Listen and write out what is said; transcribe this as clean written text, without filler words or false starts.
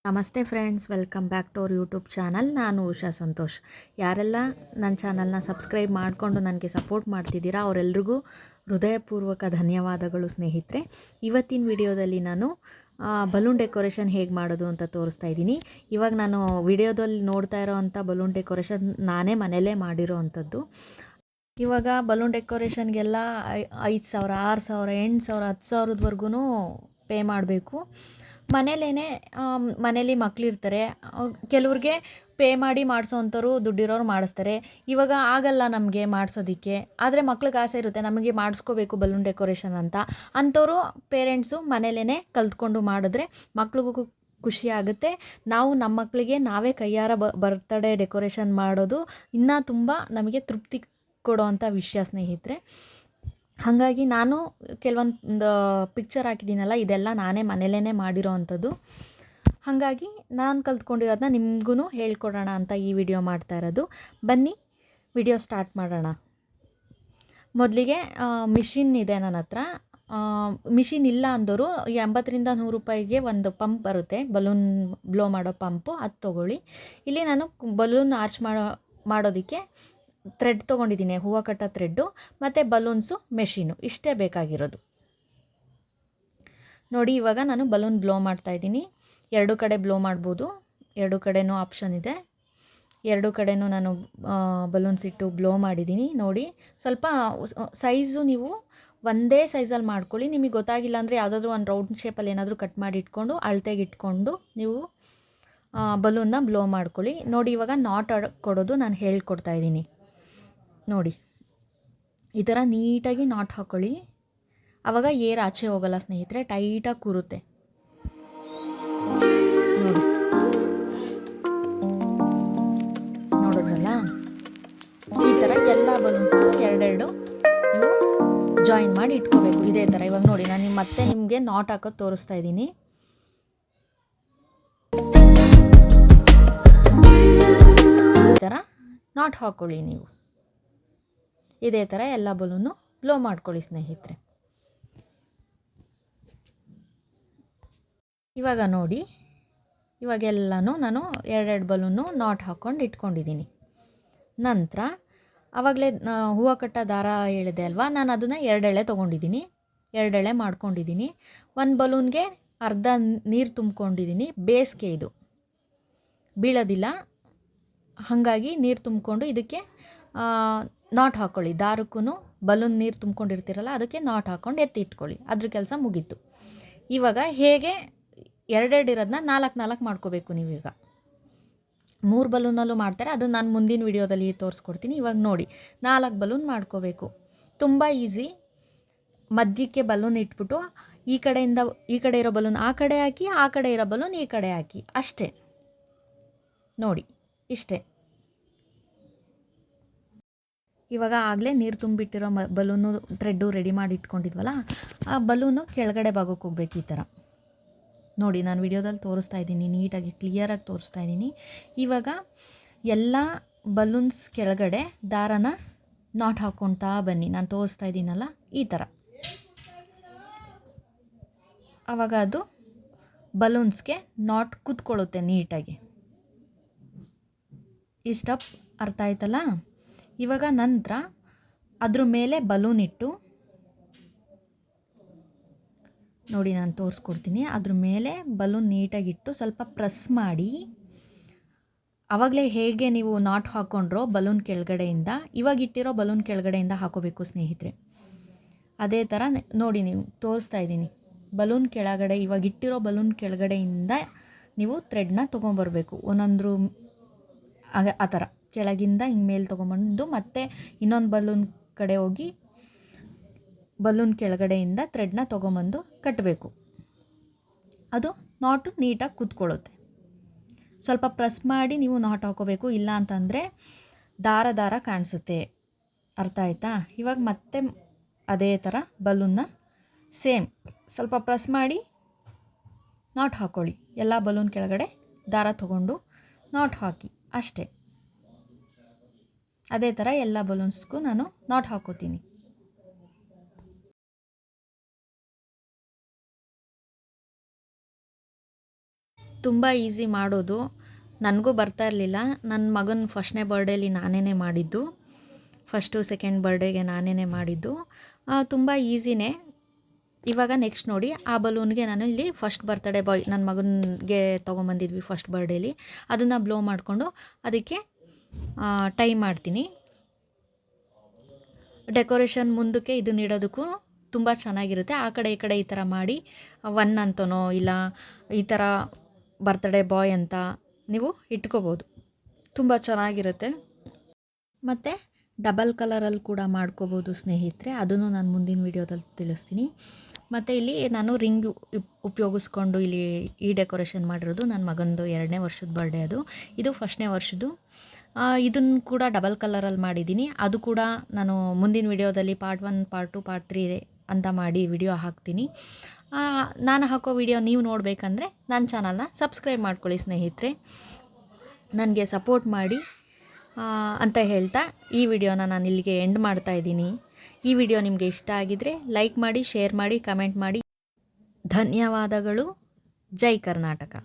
ನಮಸ್ತೆ friends, welcome back to our YouTube channel. ನಾನು ಉಷಾ ಸಂತೋಷ್. ಯಾರೆಲ್ಲ ನನ್ನ ಚಾನಲ್ನ ಸಬ್ಸ್ಕ್ರೈಬ್ ಮಾಡಿಕೊಂಡು ನನಗೆ ಸಪೋರ್ಟ್ ಮಾಡ್ತಿದ್ದೀರಾ ಅವರೆಲ್ರಿಗೂ ಹೃದಯಪೂರ್ವಕ ಧನ್ಯವಾದಗಳು ಸ್ನೇಹಿತರೆ. ಇವತ್ತಿನ ವಿಡಿಯೋದಲ್ಲಿ ನಾನು ಬಲೂನ್ ಡೆಕೋರೇಷನ್ ಹೇಗೆ ಮಾಡೋದು ಅಂತ ತೋರಿಸ್ತಾ ಇದ್ದೀನಿ. ಇವಾಗ ನಾನು ವಿಡಿಯೋದಲ್ಲಿ ನೋಡ್ತಾ ಇರೋವಂಥ ಬಲೂನ್ ಡೆಕೋರೇಷನ್ ನಾನೇ ಮನೆಯಲ್ಲೇ ಮಾಡಿರೋ ಅಂಥದ್ದು. ಇವಾಗ ಬಲೂನ್ ಡೆಕೋರೇಷನ್ಗೆಲ್ಲ 5,000, 6,000, 8,000, 10,000ವರೆಗೂ ಪೇ ಮಾಡಬೇಕು. ಮನೇಲಿ ಮಕ್ಕಳಿರ್ತಾರೆ, ಕೆಲವ್ರಿಗೆ ಪೇ ಮಾಡಿ ಮಾಡಿಸೋವಂಥವ್ರು ದುಡ್ಡಿರೋರು ಮಾಡಿಸ್ತಾರೆ. ಇವಾಗ ಆಗಲ್ಲ ನಮಗೆ ಮಾಡಿಸೋದಕ್ಕೆ, ಆದರೆ ಮಕ್ಳಿಗೆ ಆಸೆ ಇರುತ್ತೆ ನಮಗೆ ಮಾಡಿಸ್ಕೋಬೇಕು ಬಲೂನ್ ಡೆಕೋರೇಷನ್ ಅಂತ. ಅಂಥವರು ಪೇರೆಂಟ್ಸು ಮನೇಲೇ ಕಲ್ತ್ಕೊಂಡು ಮಾಡಿದ್ರೆ ಮಕ್ಳಿಗೂ ಖುಷಿ ಆಗುತ್ತೆ. ನಾವು ನಮ್ಮ ಮಕ್ಕಳಿಗೆ ನಾವೇ ಕೈಯಾರ ಬರ್ತ್ಡೇ ಡೆಕೋರೇಷನ್ ಮಾಡೋದು ಇನ್ನೂ ತುಂಬ ನಮಗೆ ತೃಪ್ತಿ ಕೊಡೋವಂಥ ವಿಷಯ ಸ್ನೇಹಿತರೆ. ಹಾಗಾಗಿ ನಾನು ಕೆಲವೊಂದು ಪಿಕ್ಚರ್ ಹಾಕಿದ್ದೀನಲ್ಲ, ಇದೆಲ್ಲ ನಾನೇ ಮನೇಲೇ ಮಾಡಿರೋ ಅಂಥದ್ದು. ಹಾಗಾಗಿ ನಾನು ಕಲ್ತ್ಕೊಂಡಿರೋದನ್ನ ನಿಮಗೂ ಹೇಳ್ಕೊಡೋಣ ಅಂತ ಈ ವಿಡಿಯೋ ಮಾಡ್ತಾ ಇರೋದು. ಬನ್ನಿ ವಿಡಿಯೋ ಸ್ಟಾರ್ಟ್ ಮಾಡೋಣ. ಮೊದಲಿಗೆ ಮಿಷಿನ್ ಇದೆ ನನ್ನ ಹತ್ರ. ಮಿಷಿನ್ ಇಲ್ಲ ಅಂದವರು 80ರಿಂದ 100 ರೂಪಾಯಿಗೆ ಒಂದು ಪಂಪ್ ಬರುತ್ತೆ, ಬಲೂನ್ ಬ್ಲೋ ಮಾಡೋ ಪಂಪು, ಅದು ತೊಗೊಳ್ಳಿ. ಇಲ್ಲಿ ನಾನು ಬಲೂನ್ ಆರ್ಚ್ ಮಾಡೋದಕ್ಕೆ ಥ್ರೆಡ್ ತೊಗೊಂಡಿದ್ದೀನಿ, ಹೂವು ಕಟ್ಟೋ ಥ್ರೆಡ್ಡು ಮತ್ತು ಬಲೂನ್ಸು, ಮೆಷಿನು, ಇಷ್ಟೇ ಬೇಕಾಗಿರೋದು. ನೋಡಿ, ಇವಾಗ ನಾನು ಬಲೂನ್ ಬ್ಲೋ ಮಾಡ್ತಾಯಿದ್ದೀನಿ. 2 ಕಡೆ ಬ್ಲೋ ಮಾಡ್ಬೋದು, 2 ಕಡೆನೂ ಆಪ್ಷನ್ ಇದೆ. 2 ಕಡೆನೂ ನಾನು ಬಲೂನ್ಸ್ ಇಟ್ಟು ಬ್ಲೋ ಮಾಡಿದ್ದೀನಿ. ನೋಡಿ, ಸ್ವಲ್ಪ ಸೈಜು ನೀವು ಒಂದೇ ಸೈಜಲ್ಲಿ ಮಾಡ್ಕೊಳ್ಳಿ. ನಿಮಗೆ ಗೊತ್ತಾಗಿಲ್ಲ ಅಂದರೆ ಯಾವುದಾದ್ರೂ ಒಂದು ರೌಂಡ್ ಶೇಪಲ್ಲಿ ಏನಾದರೂ ಕಟ್ ಮಾಡಿ ಇಟ್ಕೊಂಡು ಅಳತೆಗೆ ಇಟ್ಕೊಂಡು ನೀವು ಬಲೂನ್ನ ಬ್ಲೋ ಮಾಡ್ಕೊಳ್ಳಿ. ನೋಡಿ, ಇವಾಗ ನಾಟ್ ಕೊಡೋದು ನಾನು ಹೇಳ್ಕೊಡ್ತಾ ಇದ್ದೀನಿ. ನೋಡಿ, ಈ ಥರ ನೀಟಾಗಿ ನಾಟ್ ಹಾಕ್ಕೊಳ್ಳಿ. ಆವಾಗ ಏರ್ ಆಚೆ ಹೋಗಲ್ಲ ಸ್ನೇಹಿತರೆ, ಟೈಟಾಗಿ ಕೂರುತ್ತೆ. ನೋಡಿ, ನೋಡಿದ್ರಲ್ಲ, ಈ ಥರ ಎಲ್ಲ ಬಲೂನ್ಸ್ನ ಎರಡೆರಡು ನೀವು ಜಾಯಿನ್ ಮಾಡಿ ಇಟ್ಕೋಬೇಕು ಇದೇ ಥರ. ಇವಾಗ ನೋಡಿ, ನಾನು ಮತ್ತೆ ನಿಮಗೆ ನಾಟ್ ಹಾಕೋದು ತೋರಿಸ್ತಾ ಇದ್ದೀನಿ. ಈ ಥರ ನಾಟ್ ಹಾಕ್ಕೊಳ್ಳಿ ನೀವು. ಇದೇ ಥರ ಎಲ್ಲ ಬಲೂನು ಬ್ಲೋ ಮಾಡ್ಕೊಳ್ಳಿ ಸ್ನೇಹಿತರೆ. ಇವಾಗ ನೋಡಿ, ಇವಾಗೆಲ್ಲನೂ ನಾನು ಎರಡೆರಡು ಬಲೂನು ನಾಟ್ ಹಾಕ್ಕೊಂಡು ಇಟ್ಕೊಂಡಿದ್ದೀನಿ. ನಂತರ ಆವಾಗಲೇ ಹೂವು ಕಟ್ಟ ದಾರ ಹೇಳಿದೆ ಅಲ್ವಾ, ನಾನು ಅದನ್ನು 2 ಎಳೆ ತೊಗೊಂಡಿದ್ದೀನಿ, 2 ಎಳೆ ಮಾಡ್ಕೊಂಡಿದ್ದೀನಿ. ಒಂದು ಬಲೂನ್ಗೆ ಅರ್ಧ ನೀರು ತುಂಬ್ಕೊಂಡಿದ್ದೀನಿ. ಬೇಸಿಗೆ ಇದು ಬೀಳೋದಿಲ್ಲ, ಹಾಗಾಗಿ ನೀರು ತುಂಬಿಕೊಂಡು ಇದಕ್ಕೆ ನಾಟ್ ಹಾಕ್ಕೊಳ್ಳಿ. ದಾರಕ್ಕೂ ಬಲೂನ್ ನೀರು ತುಂಬ್ಕೊಂಡಿರ್ತೀರಲ್ಲ ಅದಕ್ಕೆ ನಾಟ್ ಹಾಕ್ಕೊಂಡು ಎತ್ತಿ ಇಟ್ಕೊಳ್ಳಿ. ಅದ್ರ ಕೆಲಸ ಮುಗೀತು. ಇವಾಗ ಹೇಗೆ 2 ಇರೋದನ್ನ 4 ಮಾಡ್ಕೋಬೇಕು. ನೀವೀಗ 3 ಬಲೂನಲ್ಲೂ ಮಾಡ್ತಾರೆ, ಅದು ನಾನು ಮುಂದಿನ ವಿಡಿಯೋದಲ್ಲಿ ತೋರಿಸ್ಕೊಡ್ತೀನಿ. ಇವಾಗ ನೋಡಿ, 4 ಬಲೂನ್ ಮಾಡ್ಕೋಬೇಕು. ತುಂಬ ಈಸಿ. ಮಧ್ಯಕ್ಕೆ ಬಲೂನ್ ಇಟ್ಬಿಟ್ಟು ಈ ಕಡೆಯಿಂದ ಈ ಕಡೆ ಇರೋ ಬಲೂನ್ ಆ ಕಡೆ ಹಾಕಿ, ಆ ಕಡೆ ಇರೋ ಬಲೂನ್ ಈ ಕಡೆ ಹಾಕಿ, ಅಷ್ಟೇ. ನೋಡಿ, ಇಷ್ಟೇ. ಇವಾಗ ಆಗಲೇ ನೀರು ತುಂಬಿಟ್ಟಿರೋ ಬಲೂನು ಥ್ರೆಡ್ಡು ರೆಡಿ ಮಾಡಿ ಇಟ್ಕೊಂಡಿದ್ವಲ್ಲ, ಆ ಬಲೂನು ಕೆಳಗಡೆ ಭಾಗಕ್ಕೆ ಹೋಗ್ಬೇಕು ಈ ಥರ. ನೋಡಿ, ನಾನು ವಿಡಿಯೋದಲ್ಲಿ ತೋರಿಸ್ತಾ ಇದ್ದೀನಿ, ನೀಟಾಗಿ ಕ್ಲಿಯರಾಗಿ ತೋರಿಸ್ತಾ ಇದ್ದೀನಿ. ಇವಾಗ ಎಲ್ಲ ಬಲೂನ್ಸ್ ಕೆಳಗಡೆ ದಾರನ ನಾಟ್ ಹಾಕ್ಕೊಳ್ತಾ ಬನ್ನಿ. ನಾನು ತೋರಿಸ್ತಾ ಇದ್ದೀನಲ್ಲ, ಈ ಥರ. ಆವಾಗ ಅದು ಬಲೂನ್ಸ್ಗೆ ನಾಟ್ ಕೂತ್ಕೊಳ್ಳುತ್ತೆ ನೀಟಾಗಿ. ಈ ಸ್ಟೆಪ್ ಅರ್ಥ ಆಯ್ತಲ್ಲ? ಇವಾಗ ನಂತರ ಅದ್ರ ಮೇಲೆ ಬಲೂನ್ ಇಟ್ಟು, ನೋಡಿ ನಾನು ತೋರಿಸ್ಕೊಡ್ತೀನಿ. ಅದ್ರ ಮೇಲೆ ಬಲೂನ್ ನೀಟಾಗಿಟ್ಟು ಸ್ವಲ್ಪ ಪ್ರೆಸ್ ಮಾಡಿ, ಆವಾಗಲೇ ಹೇಗೆ ನೀವು ನಾಟ್ ಹಾಕ್ಕೊಂಡ್ರೋ ಬಲೂನ್ ಕೆಳಗಡೆಯಿಂದ, ಇವಾಗ ಇಟ್ಟಿರೋ ಬಲೂನ್ ಕೆಳಗಡೆಯಿಂದ ಹಾಕೋಬೇಕು ಸ್ನೇಹಿತರೆ. ಅದೇ ಥರ ನೋಡಿ, ನೀವು ತೋರಿಸ್ತಾ ಇದ್ದೀನಿ, ಬಲೂನ್ ಕೆಳಗಡೆ, ಇವಾಗ ಇಟ್ಟಿರೋ ಬಲೂನ್ ಕೆಳಗಡೆಯಿಂದ ನೀವು ಥ್ರೆಡ್ನ ತೊಗೊಂಬರ್ಬೇಕು. ಒಂದೊಂದು ಆ ಥರ ಕೆಳಗಿಂದ ಹಿಂಗೆ ಮೇಲೆ ತೊಗೊಂಬಂದು ಮತ್ತೆ ಇನ್ನೊಂದು ಬಲೂನ್ ಕಡೆ ಹೋಗಿ ಬಲೂನ್ ಕೆಳಗಡೆಯಿಂದ ಥ್ರೆಡ್ನ ತೊಗೊಂಬಂದು ಕಟ್ಟಬೇಕು. ಅದು ನಾಟು ನೀಟಾಗಿ ಕೂತ್ಕೊಳ್ಳುತ್ತೆ. ಸ್ವಲ್ಪ ಪ್ರೆಸ್ ಮಾಡಿ ನೀವು ನಾಟ್ ಹಾಕೋಬೇಕು, ಇಲ್ಲ ಅಂತಂದರೆ ದಾರ ಕಾಣಿಸುತ್ತೆ. ಅರ್ಥ ಆಯ್ತಾ? ಇವಾಗ ಮತ್ತೆ ಅದೇ ಥರ ಬಲೂನ್ನ ಸೇಮ್ ಸ್ವಲ್ಪ ಪ್ರೆಸ್ ಮಾಡಿ ನಾಟ್ ಹಾಕ್ಕೊಳ್ಳಿ. ಎಲ್ಲ ಬಲೂನ್ ಕೆಳಗಡೆ ದಾರ ತೊಗೊಂಡು ನಾಟ್ ಹಾಕಿ, ಅಷ್ಟೇ. ಅದೇ ಥರ ಎಲ್ಲ ಬಲೂನ್ಸ್ಗೂ ನಾನು ನಾಟ್ ಹಾಕೋತೀನಿ. ತುಂಬ ಈಸಿ ಮಾಡೋದು. ನನಗೂ ಬರ್ತಾ ಇರಲಿಲ್ಲ. ನನ್ನ ಮಗನ ಫಸ್ಟ್ನೇ ಬರ್ಡೇಲಿ ನಾನೇ ಮಾಡಿದ್ದು. ಫಸ್ಟು ಸೆಕೆಂಡ್ ಬರ್ಡೇಗೆ ನಾನೇ ಮಾಡಿದ್ದು. ತುಂಬ ಈಸಿನೇ. ಇವಾಗ ನೆಕ್ಸ್ಟ್ ನೋಡಿ, ಆ ಬಲೂನ್ಗೆ ನಾನು ಇಲ್ಲಿ ಫಸ್ಟ್ ಬರ್ತಡೇ ಬಾಯ್ ನನ್ನ ಮಗನಿಗೆ ತೊಗೊಂಬಂದಿದ್ವಿ ಫಸ್ಟ್ ಬರ್ಡೇಲಿ. ಅದನ್ನು ಬ್ಲೋ ಮಾಡಿಕೊಂಡು ಅದಕ್ಕೆ ಟೈ ಮಾಡ್ತೀನಿ. ಡೆಕೋರೇಷನ್ ಮುಂದಕ್ಕೆ ಇದನ್ನ ಇಡೋದಕ್ಕೂ ತುಂಬ ಚೆನ್ನಾಗಿರುತ್ತೆ. ಆ ಕಡೆ ಈ ಕಡೆ ಈ ಥರ ಮಾಡಿ 1 ಅಂತನೋ ಇಲ್ಲ ಈ ಥರ ಬರ್ತ್ಡೇ ಬಾಯ್ ಅಂತ ನೀವು ಇಟ್ಕೋಬೋದು. ತುಂಬ ಚೆನ್ನಾಗಿರುತ್ತೆ. ಮತ್ತು ಡಬಲ್ ಕಲರಲ್ಲಿ ಕೂಡ ಮಾಡ್ಕೋಬೋದು ಸ್ನೇಹಿತರೆ. ಅದನ್ನು ನಾನು ಮುಂದಿನ ವೀಡಿಯೋದಲ್ಲಿ ತಿಳಿಸ್ತೀನಿ. ಮತ್ತು ಇಲ್ಲಿ ನಾನು ರಿಂಗ್ ಉಪಯೋಗಿಸ್ಕೊಂಡು ಇಲ್ಲಿ ಈ ಡೆಕೋರೇಷನ್ ಮಾಡಿರೋದು ನನ್ನ ಮಗಂದು 2ನೇ ವರ್ಷದ ಬರ್ಡೇ ಅದು. ಇದು 1ನೇ ವರ್ಷದ್ದು. ಇದನ್ನು ಕೂಡ ಡಬಲ್ ಕಲರಲ್ಲಿ ಮಾಡಿದ್ದೀನಿ. ಅದು ಕೂಡ ನಾನು ಮುಂದಿನ ವೀಡಿಯೋದಲ್ಲಿ ಪಾರ್ಟ್ 1, ಪಾರ್ಟ್ 2, ಪಾರ್ಟ್ 3 ಅಂತ ಮಾಡಿ ವಿಡಿಯೋ ಹಾಕ್ತೀನಿ. ನಾನು ಹಾಕೋ ವಿಡಿಯೋ ನೀವು ನೋಡಬೇಕಂದ್ರೆ ನನ್ನ ಚಾನಲ್ನ ಸಬ್ಸ್ಕ್ರೈಬ್ ಮಾಡ್ಕೊಳ್ಳಿ ಸ್ನೇಹಿತರೆ. ನನಗೆ ಸಪೋರ್ಟ್ ಮಾಡಿ ಅಂತ ಹೇಳ್ತಾ ಈ ವಿಡಿಯೋನ ನಾನು ಇಲ್ಲಿಗೆ ಎಂಡ್ ಮಾಡ್ತಾ ಇದ್ದೀನಿ. ಈ ವಿಡಿಯೋ ನಿಮಗೆ ಇಷ್ಟ ಆಗಿದರೆ ಲೈಕ್ ಮಾಡಿ, ಶೇರ್ ಮಾಡಿ, ಕಮೆಂಟ್ ಮಾಡಿ. ಧನ್ಯವಾದಗಳು. ಜೈ ಕರ್ನಾಟಕ.